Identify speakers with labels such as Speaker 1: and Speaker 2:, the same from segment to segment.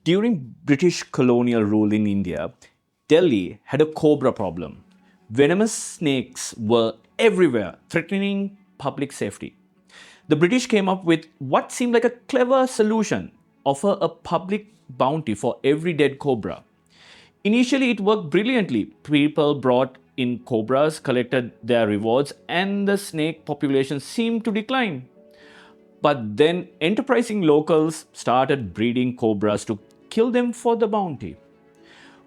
Speaker 1: During British colonial rule in India, Delhi had a cobra problem. Venomous snakes were everywhere, threatening public safety. The British came up with what seemed like a clever solution: offer a public bounty for every dead cobra. Initially, it worked brilliantly. People brought in cobras, collected their rewards, and the snake population seemed to decline. But then enterprising locals started breeding cobras to kill them for the bounty.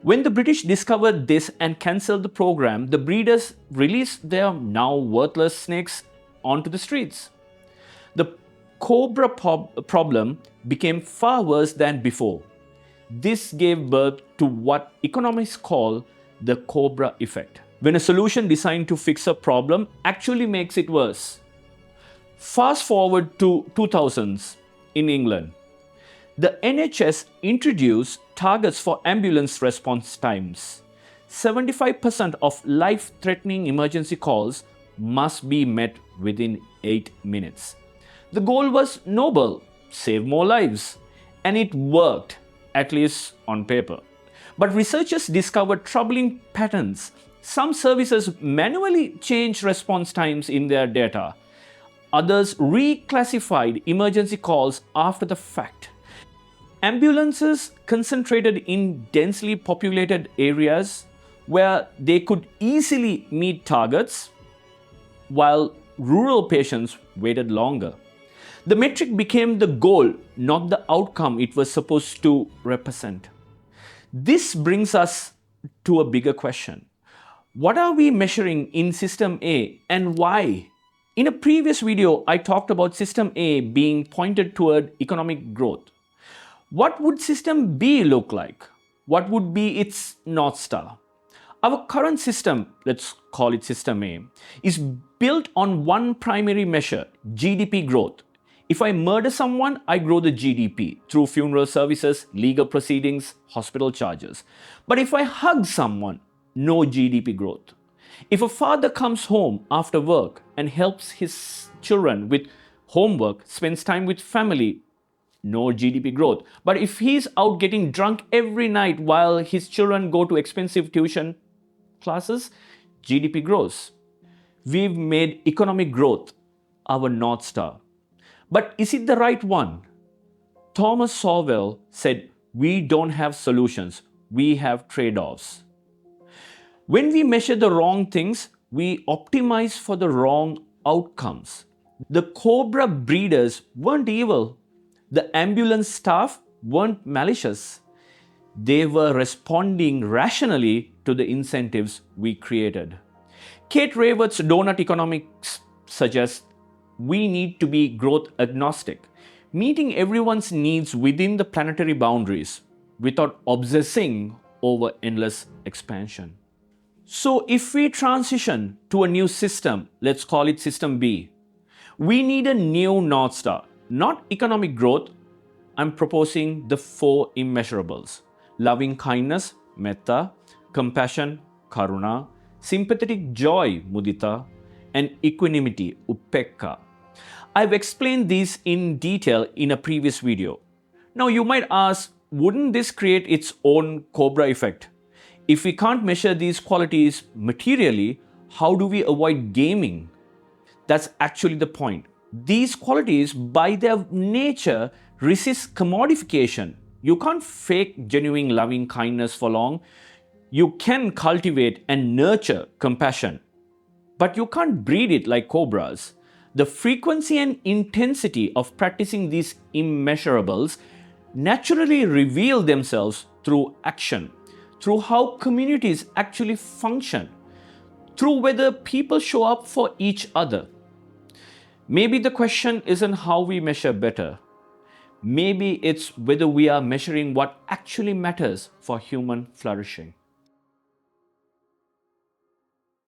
Speaker 1: When the British discovered this and cancelled the program, the breeders released their now worthless snakes onto the streets. The cobra problem became far worse than before. This gave birth to what economists call the Cobra Effect, when a solution designed to fix a problem actually makes it worse. Fast forward to 2000s in England. The NHS introduced targets for ambulance response times. 75% of life-threatening emergency calls must be met within 8 minutes. The goal was noble: save more lives. And it worked, at least on paper. But researchers discovered troubling patterns. Some services manually changed response times in their data. Others reclassified emergency calls after the fact. Ambulances concentrated in densely populated areas where they could easily meet targets, while rural patients waited longer. The metric became the goal, not the outcome it was supposed to represent. This brings us to a bigger question. What are we measuring in System A and why? In a previous video, I talked about System A being pointed toward economic growth. What would System B look like? What would be its North Star? Our current system, let's call it System A, is built on one primary measure: GDP growth. If I murder someone, I grow the GDP through funeral services, legal proceedings, hospital charges. But if I hug someone, no GDP growth. If a father comes home after work and helps his children with homework, spends time with family, no GDP growth. But if he's out getting drunk every night while his children go to expensive tuition classes, GDP grows. We've made economic growth our North Star. But is it the right one? Thomas Sowell said, "We don't have solutions, we have trade-offs." When we measure the wrong things, we optimize for the wrong outcomes. The cobra breeders weren't evil. The ambulance staff weren't malicious. They were responding rationally to the incentives we created. Kate Raworth's donut economics suggests we need to be growth agnostic, meeting everyone's needs within the planetary boundaries without obsessing over endless expansion. So if we transition to a new system, let's call it System B, we need a new North Star, not economic growth. I'm proposing the 4 immeasurables: loving kindness, metta; compassion, karuna; sympathetic joy, mudita; and equanimity, upekkha. I've explained these in detail in a previous video. Now you might ask, wouldn't this create its own Cobra effect? If we can't measure these qualities materially, how do we avoid gaming? That's actually the point. These qualities, by their nature, resist commodification. You can't fake genuine loving kindness for long. You can cultivate and nurture compassion, but you can't breed it like cobras. The frequency and intensity of practicing these immeasurables naturally reveal themselves through action, through how communities actually function, through whether people show up for each other. Maybe the question isn't how we measure better. Maybe it's whether we are measuring what actually matters for human flourishing.